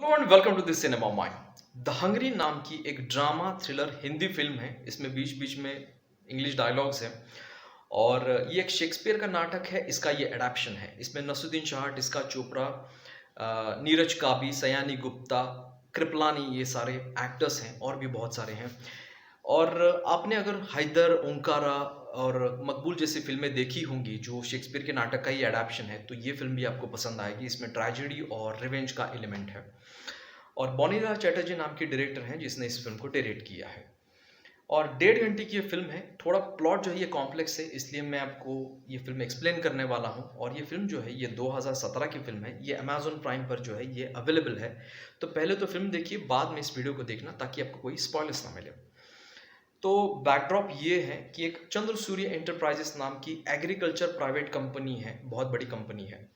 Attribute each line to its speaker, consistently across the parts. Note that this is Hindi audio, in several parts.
Speaker 1: And welcome to this cinema mind. The hungry नाम की एक ड्रामा थ्रिलर हिंदी फिल्म है। इसमें बीच बीच में इंग्लिश डायलॉग्स हैं और ये एक शेक्सपियर का नाटक है। इसका ये एडेप्शन है। इसमें नसरुद्दीन शाह, टिस्का चोपड़ा, नीरज काबी, सयानी गुप्ता, कृपलानी, ये सारे एक्टर्स हैं और भी बहुत सारे हैं। और आपने अगर हैदर, ओंकारा और मकबूल जैसी फ़िल्में देखी होंगी जो शेक्सपियर के नाटक का ही एडैप्शन है, तो ये फ़िल्म भी आपको पसंद आएगी। इसमें ट्रेजेडी और रिवेंज का एलिमेंट है और बॉनीलाल चैटर्जी नाम के डायरेक्टर हैं जिसने इस फ़िल्म को डायरेक्ट किया है। और 1.5 घंटे की ये फ़िल्म है। थोड़ा प्लॉट जो है ये कॉम्प्लेक्स है, इसलिए मैं आपको ये फ़िल्म एक्सप्लेन करने वाला हूँ। और ये फ़िल्म जो है ये 2017 की फ़िल्म है। ये अमेज़न प्राइम पर जो है ये अवेलेबल है। तो पहले तो फ़िल्म देखिए, बाद में इस वीडियो को देखना ताकि आपको कोई स्पॉयलर्स ना मिले। तो बैकड्रॉप ये है कि एक चंद्र सूर्य एंटरप्राइजेस नाम की एग्रीकल्चर प्राइवेट कंपनी है, बहुत बड़ी कंपनी है।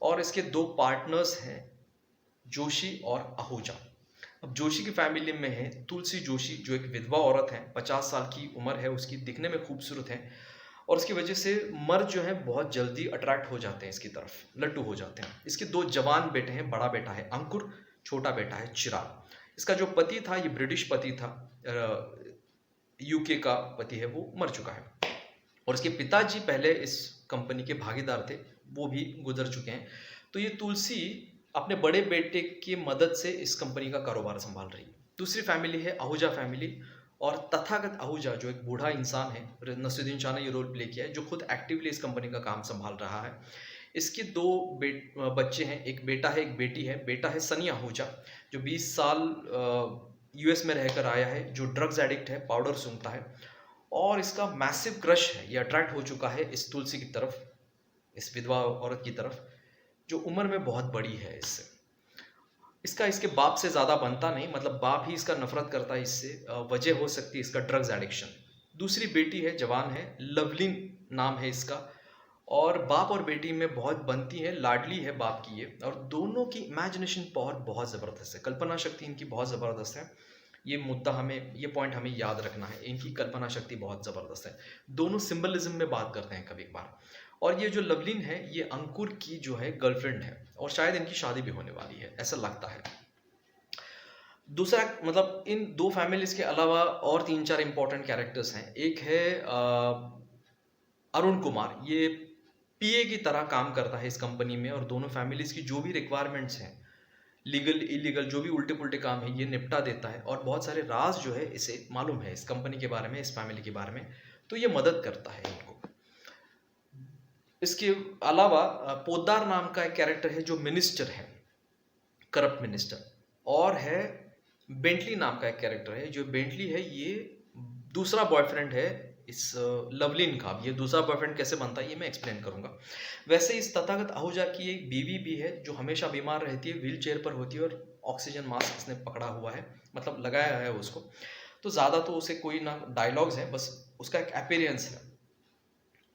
Speaker 1: और इसके दो पार्टनर्स हैं, जोशी और आहूजा। अब जोशी की फैमिली में है तुलसी जोशी, जो एक विधवा औरत है, 50 साल की उम्र है उसकी, दिखने में खूबसूरत है। और उसकी वजह से मर्द जो है बहुत जल्दी अट्रैक्ट हो जाते हैं इसकी तरफ, लट्टू हो जाते हैं। इसके दो जवान बेटे हैं, बड़ा बेटा है अंकुर, छोटा बेटा है चिराग। इसका जो पति था ये ब्रिटिश पति था, यूके का पति है, वो मर चुका है। और इसके पिताजी पहले इस कंपनी के भागीदार थे, वो भी गुजर चुके हैं। तो ये तुलसी अपने बड़े बेटे की मदद से इस कंपनी का कारोबार संभाल रही है। दूसरी फैमिली है आहूजा फैमिली। और तथागत आहूजा जो एक बूढ़ा इंसान है, नसरुद्दीन शाह ने ये रोल प्ले किया है, जो खुद एक्टिवली इस कंपनी का काम संभाल रहा है। इसके दो बच्चे हैं, एक बेटा है एक बेटी है। बेटा है सनी आहूजा, जो 20 साल यूएस में रहकर आया है, जो ड्रग्स एडिक्ट है, पाउडर सूंघता है। और इसका मैसिव क्रश है, ये अट्रैक्ट हो चुका है इस तुलसी की तरफ, इस विधवा औरत की तरफ, जो उम्र में बहुत बड़ी है इससे। इसका इसके बाप से ज़्यादा बनता नहीं, मतलब बाप ही इसका नफरत करता है इससे। वजह हो सकती है इसका ड्रग्स एडिक्शन। दूसरी बेटी है, जवान है, लवलिन नाम है इसका। और बाप और बेटी में बहुत बनती है, लाडली है बाप की ये। और दोनों की इमेजिनेशन पावर बहुत ज़बरदस्त है, कल्पना शक्ति इनकी बहुत ज़बरदस्त है। ये मुद्दा हमें, ये पॉइंट हमें याद रखना है, इनकी कल्पना शक्ति बहुत ज़बरदस्त है। दोनों सिंबलिज्म में बात करते हैं कभी कभार। और ये जो लवलिन है ये अंकुर की जो है गर्लफ्रेंड है, और शायद इनकी शादी भी होने वाली है, ऐसा लगता है। दूसरा, मतलब इन दो फैमिलीज के अलावा और 3-4 इंपॉर्टेंट कैरेक्टर्स हैं। एक है अरुण कुमार, ये पीए की तरह काम करता है इस कंपनी में, और दोनों फैमिलीज की जो भी रिक्वायरमेंट्स हैं, लीगल इलीगल जो भी उल्टे पुल्टे काम है, ये निपटा देता है। और बहुत सारे राज जो है इसे मालूम है इस कंपनी के बारे में, इस फैमिली के बारे में, तो ये मदद करता है इनको। इसके अलावा पोद्दार नाम का एक कैरेक्टर है जो मिनिस्टर है, करप्ट मिनिस्टर। और है बेंटली नाम का एक कैरेक्टर है, जो बेंटली है ये दूसरा बॉयफ्रेंड है इस लवलिन का। ये दूसरा बॉयफ्रेंड कैसे बनता है ये मैं एक्सप्लेन करूंगा। वैसे इस तथागत आहूजा की एक बीवी भी है जो हमेशा बीमार रहती है, व्हील चेयर पर होती है, और ऑक्सीजन मास्क इसने पकड़ा हुआ है, मतलब लगाया है उसको। तो ज़्यादा तो उसे कोई ना डायलॉग्स है, बस उसका एक अपीयरेंस है।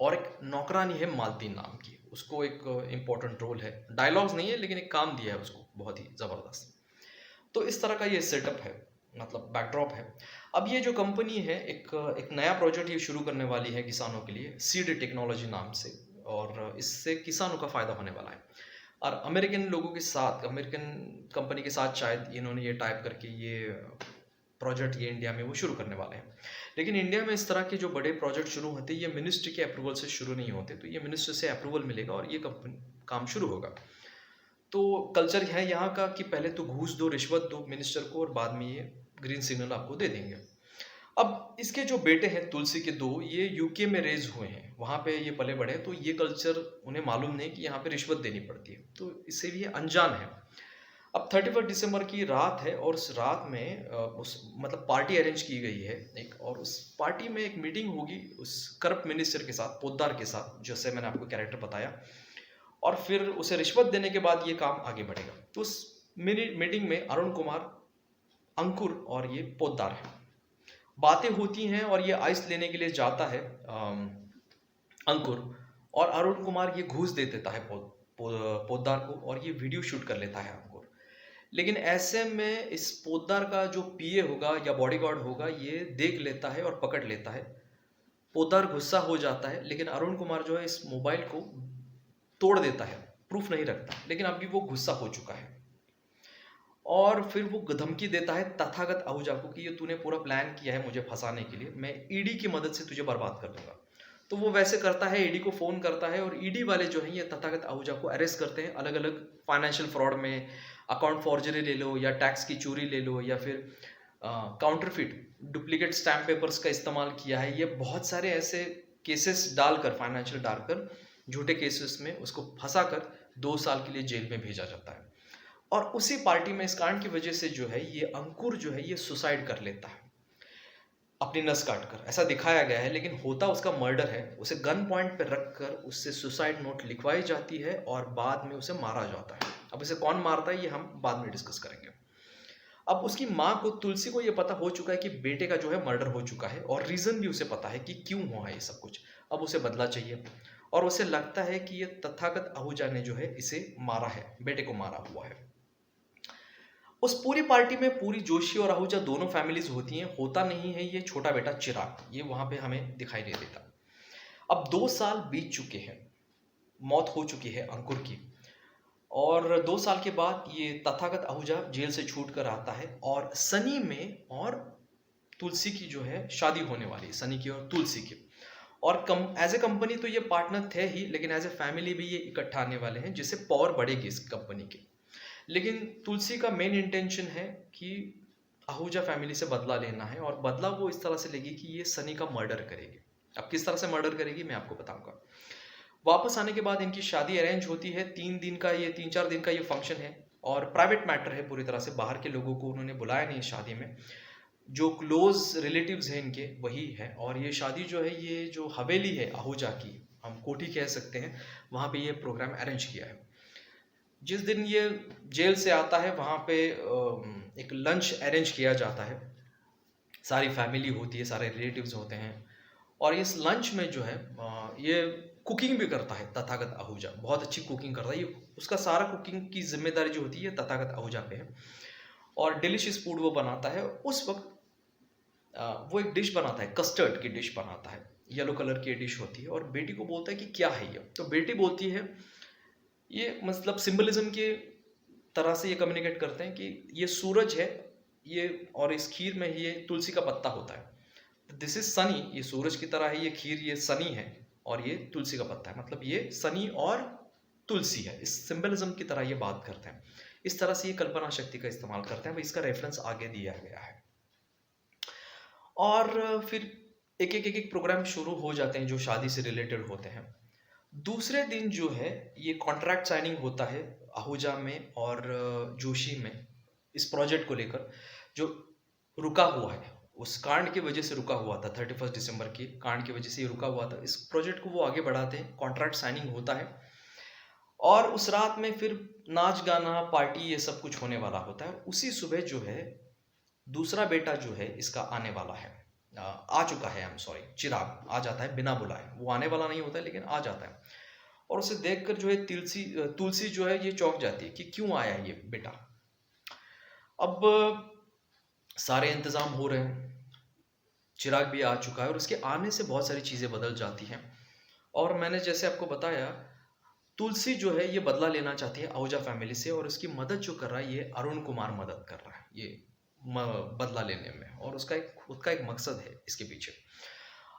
Speaker 1: और एक नौकरानी है मालती नाम की, उसको एक इम्पोर्टेंट रोल है, डायलॉग्स नहीं है लेकिन एक काम दिया है उसको बहुत ही ज़बरदस्त। तो इस तरह का ये सेटअप है, मतलब बैकड्रॉप है। अब ये जो कंपनी है एक नया प्रोजेक्ट ये शुरू करने वाली है किसानों के लिए, सीड टेक्नोलॉजी नाम से। और इससे किसानों का फ़ायदा होने वाला है। और अमेरिकन लोगों के साथ, अमेरिकन कंपनी के साथ शायद इन्होंने ये टाइप करके ये प्रोजेक्ट ये इंडिया में वो शुरू करने वाले हैं। लेकिन इंडिया में इस तरह के जो बड़े प्रोजेक्ट शुरू होते हैं ये मिनिस्ट्री के अप्रूवल से शुरू नहीं होते। तो ये मिनिस्ट्री से अप्रूवल मिलेगा और ये कंपनी काम शुरू होगा। तो कल्चर है यहाँ का कि पहले तो घूस दो, रिश्वत दो मिनिस्टर को, और बाद में ये ग्रीन सिग्नल आपको दे देंगे। अब इसके जो बेटे हैं तुलसी के दो, ये यूके में रेज हुए हैं, वहाँ पे ये पले बढ़े, तो ये कल्चर उन्हें मालूम नहीं कि यहाँ पे रिश्वत देनी पड़ती है, तो इससे भी ये अनजान है। अब 31 दिसंबर की रात है, और उस रात में उस मतलब पार्टी अरेंज की गई है एक, और उस पार्टी में एक मीटिंग होगी उस करप्ट मिनिस्टर के साथ, पोद्दार के साथ, जैसे मैंने आपको कैरेक्टर बताया। और फिर उसे रिश्वत देने के बाद ये काम आगे बढ़ेगा। तो उस मीटिंग में अरुण कुमार, अंकुर और ये पोद्दार है। बातें होती हैं और ये आइस लेने के लिए जाता है अंकुर, और अरुण कुमार ये घूस दे देता है पोद्दार को, और ये वीडियो शूट कर लेता है अंकुर। लेकिन ऐसे में इस पोद्दार का जो पीए होगा या बॉडीगार्ड होगा ये देख लेता है और पकड़ लेता है। पोद्दार गुस्सा हो जाता है, लेकिन अरुण कुमार जो है इस मोबाइल को तोड़ देता है, प्रूफ नहीं रखता, लेकिन अभी वो गुस्सा हो चुका है। और फिर वो धमकी देता है तथागत आहूजा को कि ये तूने पूरा प्लान किया है मुझे फंसाने के लिए, मैं ईडी की मदद से तुझे बर्बाद कर दूंगा। तो वो वैसे करता है, ईडी को फोन करता है और ईडी वाले जो है ये तथागत आहूजा को अरेस्ट करते हैं अलग अलग फाइनेंशियल फ्रॉड में। अकाउंट फॉर्जरी ले लो या टैक्स की चोरी ले लो या फिर काउंटरफिट डुप्लीकेट स्टैम्प पेपर्स का इस्तेमाल किया है। ये बहुत सारे ऐसे केसेस डालकर, फाइनेंशियल डालकर, झूठे केसेस में उसको फंसा कर 2 साल के लिए जेल में भेजा जाता है। और उसी पार्टी में इस कांड की वजह से जो है ये अंकुर जो है ये सुसाइड कर लेता है अपनी नस काट कर, ऐसा दिखाया गया है, लेकिन होता उसका मर्डर है। उसे गन पॉइंट पर रखकर उससे सुसाइड नोट लिखवाई जाती है और बाद में उसे मारा जाता है। अब इसे कौन मारता है ये हम बाद में डिस्कस करेंगे। अब उसकी माँ को, तुलसी को, ये पता हो चुका है कि बेटे का जो है मर्डर हो चुका है और रीजन भी उसे पता है कि क्यों हुआ है ये सब कुछ। अब उसे बदला चाहिए और उसे लगता है कि ये तथागत आहूजा ने जो है इसे मारा है, बेटे को मारा हुआ है। उस पूरी पार्टी में पूरी जोशी और आहूजा दोनों फैमिलीज होती हैं। होता नहीं है ये छोटा बेटा चिराग, ये वहां पे हमें दिखाई नहीं देता। अब 2 साल बीत चुके हैं, मौत हो चुकी है अंकुर की, और 2 साल के बाद ये तथागत आहूजा जेल से छूट कर आता है और सनी में और तुलसी की जो है शादी होने वाली है, सनी की और तुलसी की। और एज ए कंपनी तो ये पार्टनर थे ही, लेकिन एज ए फैमिली भी ये इकट्ठा आने वाले हैं, जिससे पावर बढ़ेगी इस कंपनी की। लेकिन तुलसी का मेन इंटेंशन है कि आहूजा फैमिली से बदला लेना है, और बदला वो इस तरह से लेगी कि ये सनी का मर्डर करेगी। अब किस तरह से मर्डर करेगी मैं आपको बताऊंगा। वापस आने के बाद इनकी शादी अरेंज होती है। 3-4 दिन का ये फंक्शन है और प्राइवेट मैटर है पूरी तरह से, बाहर के लोगों को उन्होंने बुलाया नहीं शादी में। जो क्लोज रिलेटिव्स हैं इनके वही है। और ये शादी जो है, ये जो हवेली है आहूजा की, हम कोठी कह सकते हैं, वहाँ पे ये प्रोग्राम अरेंज किया है। जिस दिन ये जेल से आता है वहाँ पे एक लंच अरेंज किया जाता है, सारी फैमिली होती है, सारे रिलेटिव्स होते हैं। और इस लंच में जो है ये कुकिंग भी करता है तथागत आहूजा, बहुत अच्छी कुकिंग करता है ये। उसका सारा कुकिंग की जिम्मेदारी जो होती है तथागत आहूजा पे है, और डिलिशियस फूड वो बनाता है। उस वक्त वो एक डिश बनाता है, कस्टर्ड की डिश बनाता है, येलो कलर की डिश होती है, और बेटी को बोलता है कि क्या है ये। तो बेटी बोलती है, ये मतलब सिंबलिज्म के तरह से ये कम्युनिकेट करते हैं कि ये सूरज है ये, और इस खीर में ये तुलसी का पत्ता होता है। दिस इज सनी, ये सूरज की तरह है ये खीर, ये सनी है, और ये तुलसी का पत्ता है, मतलब ये सनी और तुलसी है। इस सिंबलिज्म की तरह ये बात करते हैं, इस तरह से ये कल्पना शक्ति का इस्तेमाल करते हैं। इसका रेफरेंस आगे दिया गया है। और फिर एक प्रोग्राम शुरू हो जाते हैं जो शादी से रिलेटेड होते हैं। दूसरे दिन जो है ये कॉन्ट्रैक्ट साइनिंग होता है आहूजा में और जोशी में, इस प्रोजेक्ट को लेकर जो रुका हुआ है, उस कांड की वजह से रुका हुआ था। 31 दिसंबर की कांड की वजह से ये रुका हुआ था। इस प्रोजेक्ट को वो आगे बढ़ाते हैं, कॉन्ट्रैक्ट साइनिंग होता है, और उस रात में फिर नाच गाना पार्टी ये सब कुछ होने वाला होता है। उसी सुबह जो है दूसरा बेटा जो है इसका आने वाला है, आ चुका है, आई एम सॉरी, चिराग आ जाता है बिना बुलाए। वो आने वाला नहीं होता है लेकिन आ जाता है, और उसे देखकर जो है तुलसी जो है ये चौंक जाती है कि क्यों आया ये बेटा। अब सारे इंतजाम हो रहे हैं, चिराग भी आ चुका है, और उसके आने से बहुत सारी चीजें बदल जाती हैं। और मैंने जैसे आपको बताया, तुलसी जो है ये बदला लेना चाहती है आहूजा फैमिली से, और उसकी मदद जो कर रहा है ये अरुण कुमार मदद कर रहा है ये बदला लेने में, और उसका एक खुद का एक मकसद है इसके पीछे।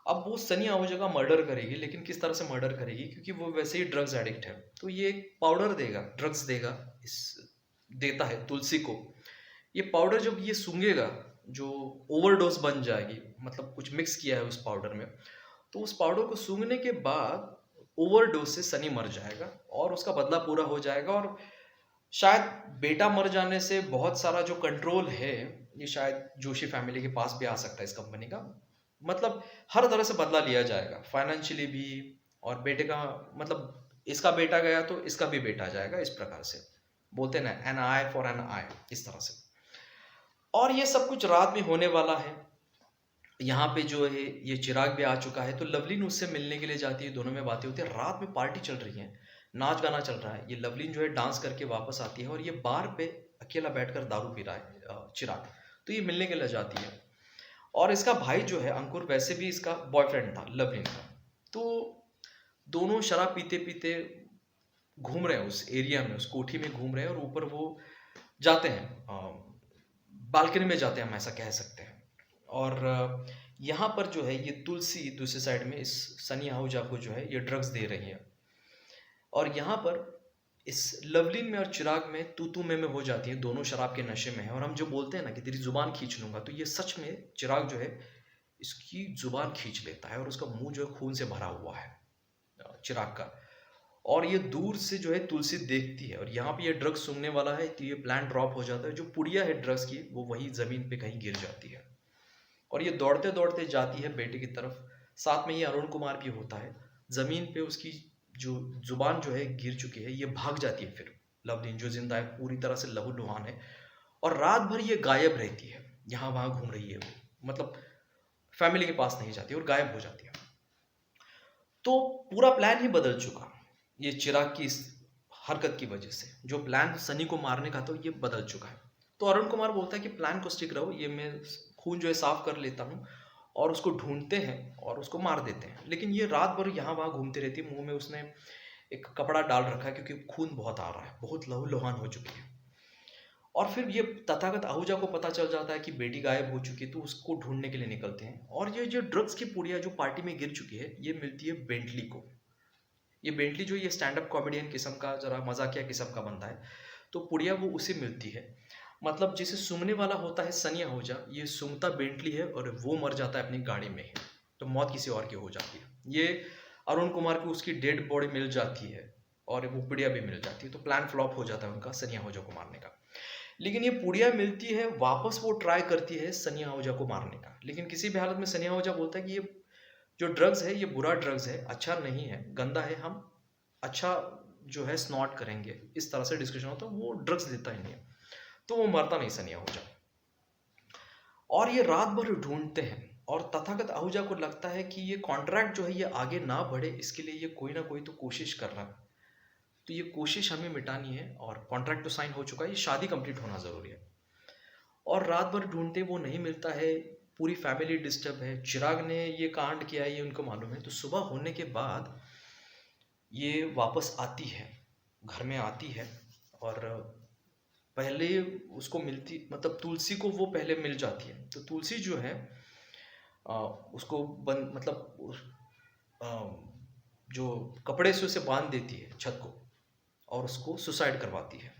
Speaker 1: अब वो सनी आहूजा का मर्डर करेगी, लेकिन किस तरह से मर्डर करेगी, क्योंकि वो वैसे ही ड्रग्स एडिक्ट है। तो ये एक पाउडर देगा, ड्रग्स देगा, इस देता है तुलसी को। ये पाउडर जब ये सूंघेगा, जो ओवरडोज बन जाएगी, मतलब कुछ मिक्स किया है उस पाउडर में, तो उस पाउडर को सूंघने के बाद ओवरडोज से सनी मर जाएगा और उसका बदला पूरा हो जाएगा। और शायद बेटा मर जाने से बहुत सारा जो कंट्रोल है ये शायद जोशी फैमिली के पास भी आ सकता है इस कंपनी का। मतलब हर तरह से बदला लिया जाएगा, फाइनेंशियली भी, और बेटे का मतलब इसका बेटा गया तो इसका भी बेटा जाएगा, इस प्रकार से बोलते ना, एन आई फॉर एन आई, इस तरह से। और ये सब कुछ रात में होने वाला है। यहाँ पे जो है ये चिराग भी आ चुका है, तो लवलीन उससे मिलने के लिए जाती है, दोनों में बातें होती है। रात में पार्टी चल रही है, नाच गाना चल रहा है। ये लवलीन जो है डांस करके वापस आती है, और ये बार पे अकेला बैठकर दारू पी रहा है चिराग, तो ये मिलने के लिए जाती है। और इसका भाई जो है अंकुर, वैसे भी इसका बॉयफ्रेंड था लवलीन का। तो दोनों शराब पीते पीते घूम रहे हैं उस एरिया में, उस कोठी में घूम रहे हैं, और ऊपर वो जाते हैं, बालकनी में जाते हैं, हम ऐसा कह सकते हैं। और यहाँ पर जो है ये तुलसी दूसरी साइड में इस सनी आहूजा को जो है ये ड्रग्स दे रही है। और यहाँ पर इस लवलीन में और चिराग में तू मैं हो जाती है, दोनों शराब के नशे में है। और हम जो बोलते हैं ना कि तेरी जुबान खींच लूंगा, तो ये सच में चिराग जो है इसकी जुबान खींच लेता है और उसका मुंह जो है खून से भरा हुआ है, चिराग का। और ये दूर से जो है तुलसी देखती है, और यहाँ पे ये ड्रग्स सूंघने वाला है, तो ये प्लान ड्रॉप हो जाता है। जो पुड़िया है ड्रग्स की वो वही जमीन पे कहीं गिर जाती है, और ये दौड़ते दौड़ते जाती है बेटे की तरफ। साथ में ये अरुण कुमार भी होता है। जमीन पे उसकी जो जुबान जो है गिर चुकी है, ये भाग जाती है। फिर लवलीन जो जिंदा है पूरी तरह से लहूलुहान है, और रात भर ये गायब रहती है, यहाँ वहां घूम रही है वो, मतलब फैमिली के पास नहीं जाती और गायब हो जाती है। तो पूरा प्लान ही बदल चुका ये चिराग की इस हरकत की वजह से। जो प्लान सनी को मारने का था ये बदल चुका है। तो अरुण कुमार बोलता है कि प्लान को स्टिक रहो, ये मैं खून जो है साफ कर लेता हूँ। और उसको ढूंढते हैं और उसको मार देते हैं। लेकिन ये रात भर यहाँ वहाँ घूमती रहती है, मुंह में उसने एक कपड़ा डाल रखा है क्योंकि खून बहुत आ रहा है, बहुत लहूलुहान हो चुकी है। और फिर ये तथागत आहूजा को पता चल जाता है कि बेटी गायब हो चुकी है, तो उसको ढूंढने के लिए निकलते हैं। और ये जो ड्रग्स की पुड़िया जो पार्टी में गिर चुकी है, ये मिलती है बेंटली को। ये बेंटली जो ये स्टैंड अप कॉमेडियन किस्म का, जरा मजाकिया किस्म का बंदा है, तो पुड़िया वो उसे मिलती है। मतलब जिसे सूंघने वाला होता है सनी आहूजा, ये सूंघता बेंटली है और वो मर जाता है अपनी गाड़ी में ही। तो मौत किसी और की हो जाती है। ये अरुण कुमार को उसकी डेड बॉडी मिल जाती है और वो पुड़िया भी मिल जाती है। तो प्लान फ्लॉप हो जाता है उनका सनी आहूजा को मारने का। लेकिन ये पुड़िया मिलती है वापस, वो ट्राई करती है सनी आहूजा को मारने का। लेकिन किसी भी हालत में सनी आहूजा बोलता है कि ये जो ड्रग्स है ये बुरा ड्रग्स है, अच्छा नहीं है, गंदा है, हम अच्छा जो है स्नॉट करेंगे। इस तरह से डिस्कशन होता है, वो ड्रग्स देता ही नहीं है। तो वो मरता नहीं सनी आहूजा। और ये रात भर ढूंढते हैं, और तथागत आहूजा को लगता है कि ये कॉन्ट्रैक्ट जो है ये आगे ना बढ़े, इसके लिए ये कोई ना कोई तो कोशिश कर रहा है। तो ये कोशिश हमें मिटानी है, और कॉन्ट्रैक्ट तो साइन हो चुका है, ये शादी कंप्लीट होना जरूरी है। और रात भर ढूंढते वो नहीं मिलता है, पूरी फैमिली डिस्टर्ब है। चिराग ने ये कांड किया है ये उनको मालूम है। तो सुबह होने के बाद ये वापस आती है, घर में आती है। और पहले उसको मिलती, मतलब तुलसी को वो पहले मिल जाती है। तो तुलसी जो है उसको बंद, मतलब आ, जो कपड़े से उसे बांध देती है छत को, और उसको सुसाइड करवाती है।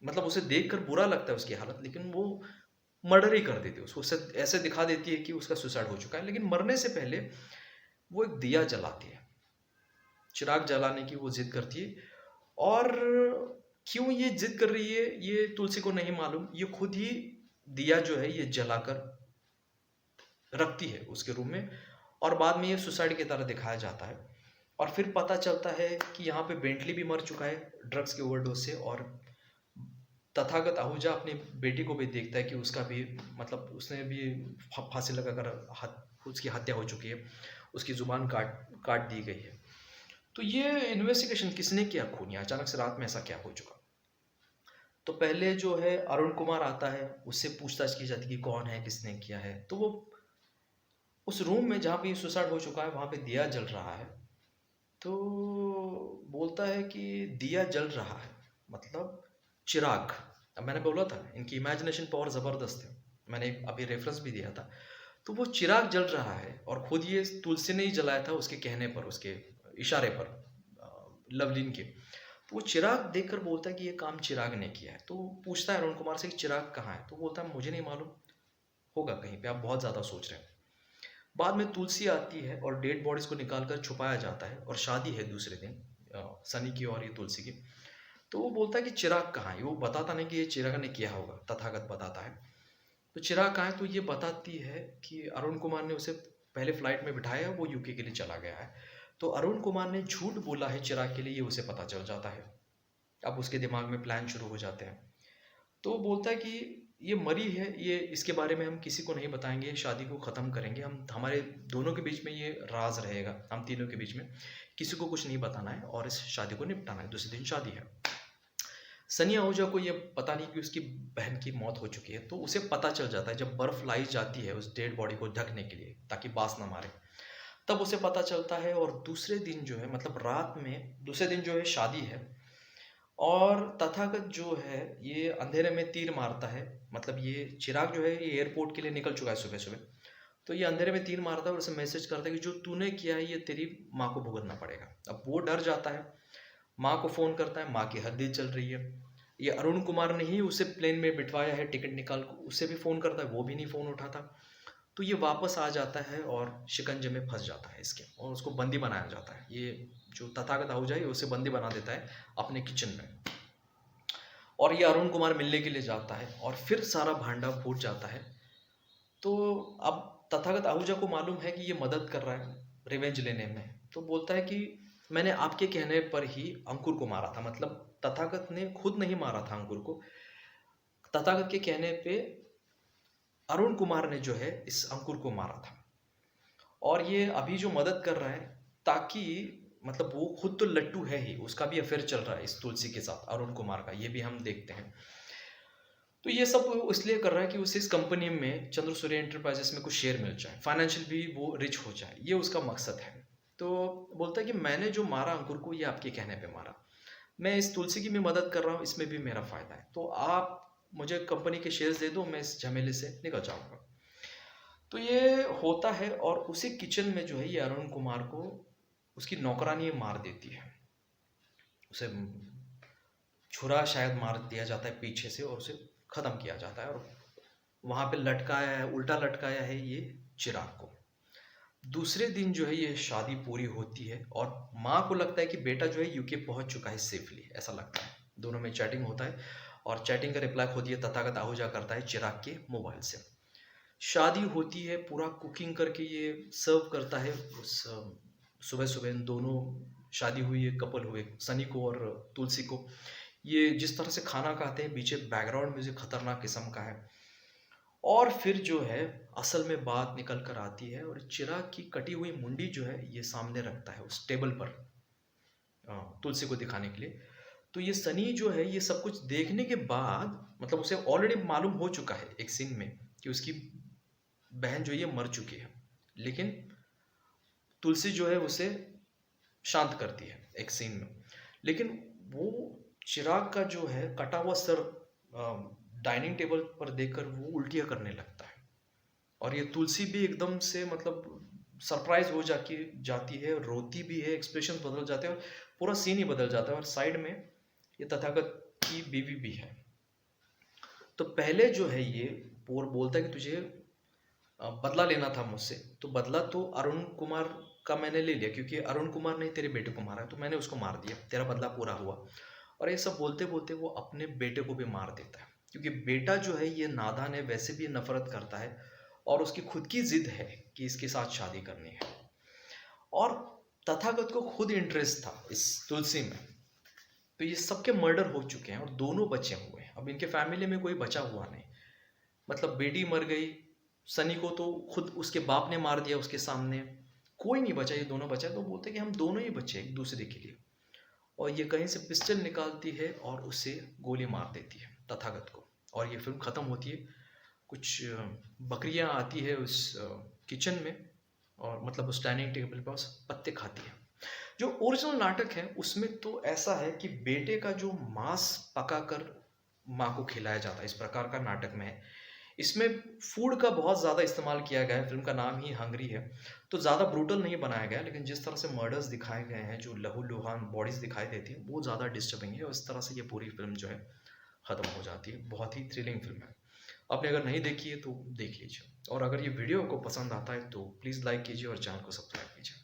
Speaker 1: मतलब उसे देखकर बुरा लगता है उसकी हालत, लेकिन वो मर्डर ही कर देती है उसको। उसे ऐसे दिखा देती है कि उसका सुसाइड हो चुका है। लेकिन मरने से पहले वो एक दिया जलाती है, चिराग जलाने की वो जिद करती है। और क्यों ये जिद कर रही है ये तुलसी को नहीं मालूम। ये खुद ही दिया जो है ये जलाकर रखती है उसके रूम में, और बाद में ये सुसाइड की तरह दिखाया जाता है। और फिर पता चलता है कि यहाँ पे बेंटली भी मर चुका है ड्रग्स के ओवरडोज से। और तथागत आहूजा अपनी बेटी को भी देखता है कि उसका भी, मतलब उसने भी फांसी लगाकर उसकी हत्या हो चुकी है, उसकी जुबान काट काट दी गई है। तो ये इन्वेस्टिगेशन किसने किया खून, या अचानक से रात में ऐसा क्या हो चुका। तो पहले जो है अरुण कुमार आता है, उससे पूछताछ की जाती है कि कौन है, किसने किया है। तो वो उस रूम में जहाँ पे सुसाइड हो चुका है वहाँ पे दिया जल रहा है। तो बोलता है कि दिया जल रहा है, मतलब चिराग। अब मैंने बोला था इनकी इमेजिनेशन पावर ज़बरदस्त है, मैंने अभी रेफरेंस भी दिया था। तो वो चिराग जल रहा है, और खुद ये तुलसी ने ही जलाया था उसके कहने पर, उसके इशारे पर, लवलीन के। तो वो चिराग देखकर बोलता है कि ये काम चिराग ने किया है। तो पूछता है अरुण कुमार से कि चिराग कहाँ है। तो बोलता है मुझे नहीं मालूम, होगा कहीं पे, आप बहुत ज़्यादा सोच रहे हैं। बाद में तुलसी आती है और डेड बॉडीज को निकालकर छुपाया जाता है, और शादी है दूसरे दिन सनी की और ये तुलसी की। तो वो बोलता है कि चिराग कहाँ है। वो बताता नहीं कि ये चिराग ने किया होगा, तथागत बताता है। तो चिराग कहाँ है, तो ये बताती है कि अरुण कुमार ने उसे पहले फ्लाइट में बिठाया, वो यूके के लिए चला गया है। तो अरुण कुमार ने झूठ बोला है चिराग के लिए, ये उसे पता चल जाता है। अब उसके दिमाग में प्लान शुरू हो जाते हैं। तो वो बोलता है कि ये मरी है, ये इसके बारे में हम किसी को नहीं बताएंगे, शादी को ख़त्म करेंगे हम, हमारे दोनों के बीच में ये राज रहेगा, हम तीनों के बीच में किसी को कुछ नहीं बताना है, और इस शादी को निपटाना है। दूसरे दिन शादी है। सनी आहूजा को ये पता नहीं कि उसकी बहन की मौत हो चुकी है। तो उसे पता चल जाता है जब बर्फ़ लाई जाती है उस डेड बॉडी को ढकने के लिए ताकि बास ना मारे, तब उसे पता चलता है। और दूसरे दिन जो है, मतलब रात में दूसरे दिन जो है शादी है, और तथागत जो है ये अंधेरे में तीर मारता है। मतलब ये चिराग जो है ये एयरपोर्ट के लिए निकल चुका है सुबह सुबह। तो ये अंधेरे में तीर मारता है और उसे मैसेज करता है कि जो तूने किया है ये तेरी माँ को भुगतना पड़ेगा। अब वो डर जाता है, माँ को फ़ोन करता है, माँ की हद्दी चल रही है। ये अरुण कुमार ने ही उसे प्लेन में बिठवाया है टिकट निकाल को, उसे भी फ़ोन करता है, वो भी नहीं फ़ोन उठाता। तो ये वापस आ जाता है और शिकंजे में फंस जाता है इसके, और उसको बंदी बनाया जाता है। ये जो तथागत आहूजा है उसे बंदी बना देता है अपने किचन में। और ये अरुण कुमार मिलने के लिए जाता है और फिर सारा भांडा फूट जाता है। तो अब तथागत आहूजा को मालूम है कि ये मदद कर रहा है रिवेंज लेने में, तो बोलता है कि मैंने आपके कहने पर ही अंकुर को मारा था। मतलब तथागत ने खुद नहीं मारा था अंकुर को, तथागत के कहने पे अरुण कुमार ने जो है इस अंकुर को मारा था। और ये अभी जो मदद कर रहा है ताकि, मतलब वो खुद तो लट्टू है ही, उसका भी अफेयर चल रहा है इस तुलसी के साथ अरुण कुमार का, ये भी हम देखते हैं। तो ये सब वो इसलिए कर रहा है कि उसे इस कंपनी में चंद्र सूर्य एंटरप्राइजेस में कुछ शेयर मिल जाए, फाइनेंशियल भी वो रिच हो जाए, ये उसका मकसद है। तो बोलता है कि मैंने जो मारा अंकुर को ये आपके कहने पे मारा, मैं इस तुलसी की भी मदद कर रहा हूँ, इसमें भी मेरा फ़ायदा है, तो आप मुझे कंपनी के शेयर्स दे दो, मैं इस झमेले से निकल जाऊँगा। तो ये होता है और उसी किचन में जो है ये अरुण कुमार को उसकी नौकरानी मार देती है। उसे छुरा शायद मार दिया जाता है पीछे से और उसे ख़त्म किया जाता है, और वहाँ पे लटकाया है, उल्टा लटकाया है ये चिराग को। दूसरे दिन जो है ये शादी पूरी होती है और माँ को लगता है कि बेटा जो है यूके पहुँच चुका है सेफली, ऐसा लगता है। दोनों में चैटिंग होता है और चैटिंग का रिप्लाई खुद ये तथागत आहूजा करता है चिराग के मोबाइल से। शादी होती है, पूरा कुकिंग करके ये सर्व करता है उस सुबह सुबह दोनों शादी हुई है कपल हुए, सनी को और तुलसी को। ये जिस तरह से खाना खाते हैं, पीछे बैकग्राउंड म्यूजिक खतरनाक किस्म का है। और फिर जो है असल में बात निकल कर आती है और चिराग की कटी हुई मुंडी जो है ये सामने रखता है उस टेबल पर तुलसी को दिखाने के लिए। तो ये सनी जो है ये सब कुछ देखने के बाद, मतलब उसे ऑलरेडी मालूम हो चुका है एक सीन में कि उसकी बहन जो ये मर चुकी है, लेकिन तुलसी जो है उसे शांत करती है एक सीन में। लेकिन वो चिराग का जो है कटा हुआ सर डाइनिंग टेबल पर देखकर वो उल्टियाँ करने लगता है, और ये तुलसी भी एकदम से मतलब सरप्राइज हो जाके जाती है, रोती भी है, एक्सप्रेशन बदल जाते हैं और पूरा सीन ही बदल जाता है। और साइड में ये तथागत की बीवी भी है। तो पहले जो है ये बोलता है कि तुझे बदला लेना था मुझसे, तो बदला तो अरुण कुमार का मैंने ले लिया, क्योंकि अरुण कुमार ने तेरे बेटे को मारा, तो मैंने उसको मार दिया, तेरा बदला पूरा हुआ। और ये सब बोलते बोलते वो अपने बेटे को भी मार देता है, क्योंकि बेटा जो है ये नादान है, वैसे भी नफरत करता है और उसकी खुद की जिद है कि इसके साथ शादी करनी है। और तथागत को खुद इंटरेस्ट था इस तुलसी में। तो ये सबके मर्डर हो चुके हैं और दोनों बचे हुए हैं, अब इनके फैमिली में कोई बचा हुआ नहीं। मतलब बेटी मर गई, सनी को तो खुद उसके बाप ने मार दिया उसके सामने, कोई नहीं बचा, ये दोनों बचा। तो बोलते कि हम दोनों ही बचे एक दूसरे के लिए। और ये कहीं से पिस्टल निकालती है और उसे गोली मार देती है तथागत को, और ये फिल्म ख़त्म होती है। कुछ बकरियां आती है उस किचन में, और मतलब उस डाइनिंग टेबल पर उस पत्ते खाती है। जो ओरिजिनल नाटक है उसमें तो ऐसा है कि बेटे का जो मांस पकाकर माँ को खिलाया जाता है, इस प्रकार का नाटक में है। इसमें फूड का बहुत ज़्यादा इस्तेमाल किया गया है, फिल्म का नाम ही हंगरी है, तो ज़्यादा ब्रूटल नहीं बनाया गया, लेकिन जिस तरह से मर्डर्स दिखाए गए हैं, जो लहूलुहान बॉडीज़ दिखाई देती हैं, वो ज़्यादा डिस्टर्बिंग है, और इस तरह से ये पूरी फिल्म जो है ख़त्म हो जाती है। बहुत ही थ्रिलिंग फिल्म है। आपने अगर नहीं देखी है तो देख लीजिए, और अगर ये वीडियो आपको पसंद आता है तो प्लीज़ लाइक कीजिए और चैनल को सब्सक्राइब कीजिए।